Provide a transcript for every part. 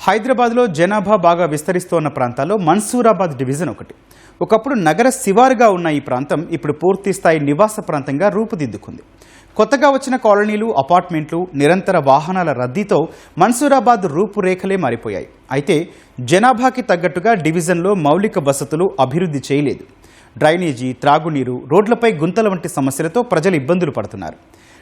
హైదరాబాద్లో జనాభా బాగా విస్తరిస్తోన్న ప్రాంతాల్లో మన్సూరాబాద్ డివిజన్ ఒకటి. ఒకప్పుడు నగర శివారుగా ఉన్న ఈ ప్రాంతం ఇప్పుడు పూర్తి స్థాయి నివాస ప్రాంతంగా రూపుదిద్దుకుంది. కొత్తగా వచ్చిన కాలనీలు, అపార్ట్మెంట్లు, నిరంతర వాహనాల రద్దీతో మన్సూరాబాద్ రూపురేఖలే మారిపోయాయి. అయితే జనాభాకి తగ్గట్టుగా డివిజన్లో మౌలిక వసతులు అభివృద్ధి చేయలేదు. డ్రైనేజీ, త్రాగునీరు, రోడ్లపై గుంతల వంటి సమస్యలతో ప్రజలు ఇబ్బందులు పడుతున్నారు.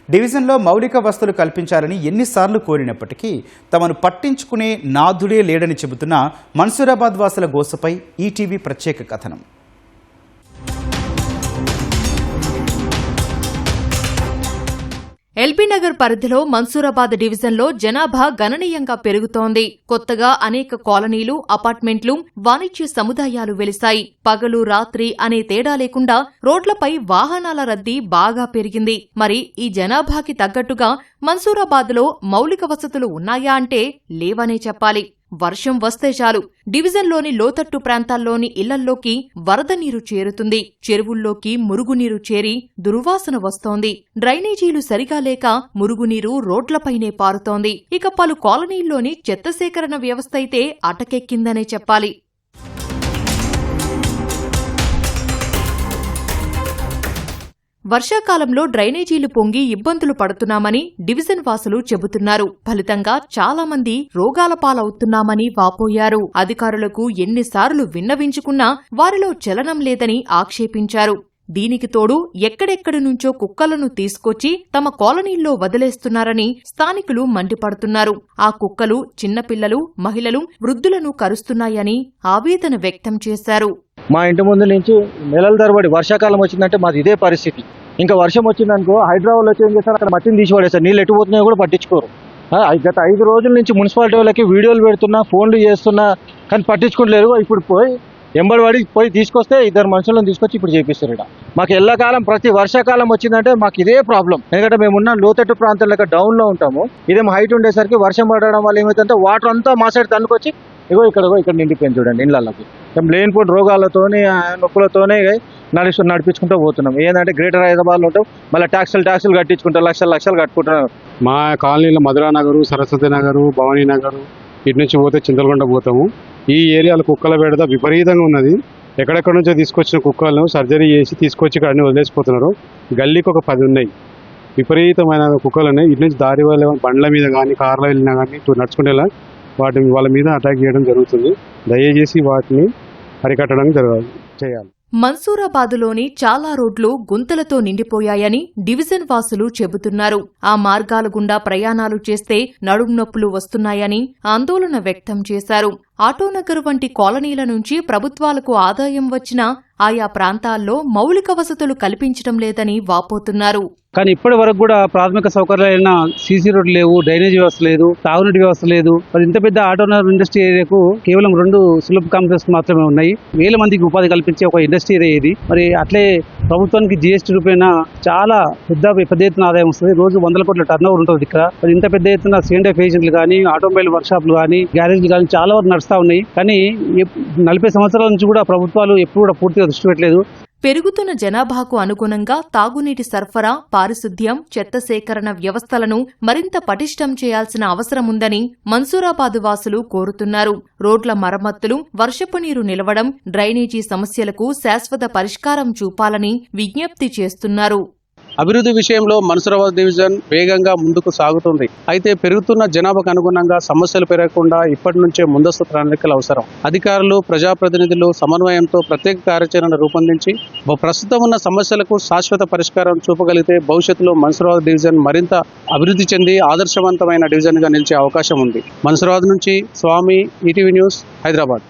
డివిజన్లో మౌలిక వసతులు కల్పించాలని ఎన్నిసార్లు కోరినప్పటికీ తమను పట్టించుకునే నాథుడే లేడని చెబుతున్న మన్సూరాబాద్ వాసుల గోసపై ఈటీవీ ప్రత్యేక కథనం. ఎల్బీ నగర్ పరిధిలో మన్సూరాబాద్ డివిజన్లో జనాభా గణనీయంగా పెరుగుతోంది. కొత్తగా అనేక కాలనీలు, అపార్ట్మెంట్లు, వాణిజ్య సముదాయాలు వెలిశాయి. పగలు, రాత్రి అనే తేడా లేకుండా రోడ్లపై వాహనాల రద్దీ బాగా పెరిగింది. మరి ఈ జనాభాకి తగ్గట్టుగా మన్సూరాబాద్లో మౌలిక వసతులు ఉన్నాయా అంటే లేవనే చెప్పాలి. వర్షం వస్తే చాలు డివిజన్లోని లోతట్టు ప్రాంతాల్లోని ఇళ్లల్లోకి వరద నీరు చేరుతుంది. చెరువుల్లోకి మురుగునీరు చేరి దుర్వాసన వస్తోంది. డ్రైనేజీలు సరిగా లేక మురుగునీరు రోడ్లపైనే పారుతోంది. ఇక పలు కాలనీల్లోని చెత్త సేకరణ వ్యవస్థ అయితే అటకెక్కిందనే చెప్పాలి. వర్షాకాలంలో డ్రైనేజీలు పొంగి ఇబ్బందులు పడుతున్నామని డివిజన్ వాసులు చెబుతున్నారు. ఫలితంగా చాలా మంది రోగాల పాలవుతున్నామని వాపోయారు. అధికారులకు ఎన్నిసార్లు విన్నవించుకున్నా వారిలో చలనం లేదని ఆక్షేపించారు. దీనికి తోడు ఎక్కడెక్కడి నుంచో కుక్కలను తీసుకొచ్చి తమ కాలనీల్లో వదిలేస్తున్నారని స్థానికులు మండిపడుతున్నారు. ఆ కుక్కలు చిన్నపిల్లలు, మహిళలు, వృద్ధులను కరుస్తున్నాయని ఆవేదన వ్యక్తం చేశారు. మా ఇంటి ముందు నుంచి నెలల తరబడి వర్షాకాలం వచ్చిందంటే మాది ఇదే పరిస్థితి. ఇంకా వర్షం వచ్చిందనుకో హైదరాబాద్లో వచ్చి ఏం చేస్తారు, అక్కడ మట్టిని తీసి పడేస్తారు. నీళ్ళు ఎటు పోతున్నాయో కూడా పట్టించుకోరు. గత 5 రోజుల నుంచి మున్సిపాలిటీ వాళ్ళకి వీడియోలు పెడుతున్నా, ఫోన్లు చేస్తున్నా, కానీ పట్టించుకోలేరు. ఇప్పుడు ఎంబడి పోయి తీసుకొస్తే 2 మనుషులను తీసుకొచ్చి ఇప్పుడు చేపిస్తారు. ఇక్కడ మాకు ఎల్లకాలం ప్రతి వర్షాకాలం వచ్చిందంటే మాకు ఇదే ప్రాబ్లం. ఎందుకంటే మేమున్న లోతట్టు ప్రాంతం లెక్క డౌన్లో ఉంటాము. ఇదేమో హైట్ ఉండేసరికి వర్షం పడడం వల్ల ఏమైతుందంటే వాటర్ అంతా మా సైడ్ తన్నుకొచ్చి ఇక్కడ నిండిపోయింది చూడండి ఇళ్ళకి. లేనిపోయిన రోగాలతోనే, నొప్పులతోనే నడిపించుకుంటూ పోతున్నాం. ఏంటంటే గ్రేటర్ హైదరాబాద్లో ఉంటాం, మళ్ళీ ట్యాక్సులు కట్టించుకుంటాం, లక్షలు కట్టుకుంటున్నాం. మా కాలనీలో మధురా నగరు, సరస్వతి నగరు, భవానీ నగరు, ఇటు నుంచి పోతే చింతలకొండ పోతాము. ఈ ఏరియాలో కుక్కల బెడద విపరీతంగా ఉన్నది. ఎక్కడెక్కడ నుంచో తీసుకొచ్చిన కుక్కలను సర్జరీ చేసి తీసుకొచ్చి ఇక్కడ అన్ని వదిలేసిపోతున్నారు. గల్లీకి ఒక 10 ఉన్నాయి. విపరీతమైన కుక్కలు ఉన్నాయి. ఇటు నుంచి దారి వాళ్ళ బండ్ల మీద కానీ, కార్లో వెళ్ళినా కానీ నడుచుకునేలా వాళ్ళ మీద అటాక్ చేయడం జరుగుతుంది. దయచేసి వాటిని అరికట్టడం చేయాలి. మన్సూరాబాదులోని చాలా రోడ్లు గుంతలతో నిండిపోయాయని డివిజన్ వాసులు చెబుతున్నారు. ఆ మార్గాల గుండా ప్రయాణాలు చేస్తే నడుం నొప్పులు వస్తున్నాయని ఆందోళన వ్యక్తం చేశారు. ఆటోనగర్ వంటి కాలనీల నుంచి ప్రభుత్వాలకు ఆదాయం వచ్చినా ఆయా ప్రాంతాల్లో మౌలిక వసతులు కల్పించడం లేదని వాపోతున్నారు. కానీ ఇప్పటి వరకు కూడా ప్రాథమిక సౌకర్యాలైన సీసీ రోడ్లు లేవు, డ్రైనేజీ వ్యవస్థ లేదు, తాగునీటి వ్యవస్థ లేదు. మరి ఇంత పెద్ద ఆటోనగర్ ఇండస్ట్రీ ఏరియాకు కేవలం 2 సులభ కాంప్లెక్స్ మాత్రమే ఉన్నాయి. 1000 మందికి ఉపాధి కల్పించే ఒక ఇండస్ట్రీ ఏరియా ఇది. మరి అట్లే ప్రభుత్వానికి జీఎస్టీ రూపేణా చాలా పెద్ద ఎత్తున ఆదాయం వస్తుంది. రోజు 100 కోట్ల టర్న్ ఓవర్ ఉంటుంది ఇక్కడ. మరి ఇంత పెద్ద ఎత్తున C&F ఏజెంట్లు కానీ, ఆటోమొబైల్ వర్క్ షాప్లు కానీ, గ్యారేజ్లు కానీ చాలా వరకు నడుస్తూ ఉన్నాయి. కానీ 40 సంవత్సరాల నుంచి కూడా ప్రభుత్వాలు ఎప్పుడు కూడా పూర్తిగా దృష్టి పెట్టలేదు. పెరుగుతున్న జనాభాకు అనుగుణంగా తాగునీటి సరఫరా, పారిశుద్ధ్యం, చెత్త సేకరణ వ్యవస్థలను మరింత పటిష్టం చేయాల్సిన అవసరముందని మన్సూరాబాద్ వాసులు కోరుతున్నారు. రోడ్ల మరమ్మతులు, వర్షపు నీరు నిలవడం, డ్రైనేజీ సమస్యలకు శాశ్వత పరిష్కారం చూపాలని విజ్ఞప్తి చేస్తున్నారు. అభివృద్ధి విషయంలో మన్సూరాబాద్ డివిజన్ వేగంగా ముందుకు సాగుతుంది. అయితే పెరుగుతున్న జనాభాకు అనుగుణంగా సమస్యలు పెరగకుండా ఇప్పటి నుంచే ముందస్తు ప్రణాళికలు అవసరం. అధికారులు, ప్రజాప్రతినిధులు సమన్వయంతో ప్రత్యేక కార్యాచరణ రూపొందించి ప్రస్తుతం ఉన్న సమస్యలకు శాశ్వత పరిష్కారం చూపగలిగితే భవిష్యత్తులో మన్సూరాబాద్ డివిజన్ మరింత అభివృద్ధి చెంది ఆదర్శవంతమైన డివిజన్గా నిలిచే అవకాశం ఉంది. మన్సూరాబాద్ నుంచి స్వామి, ఈటీవీ న్యూస్, హైదరాబాద్.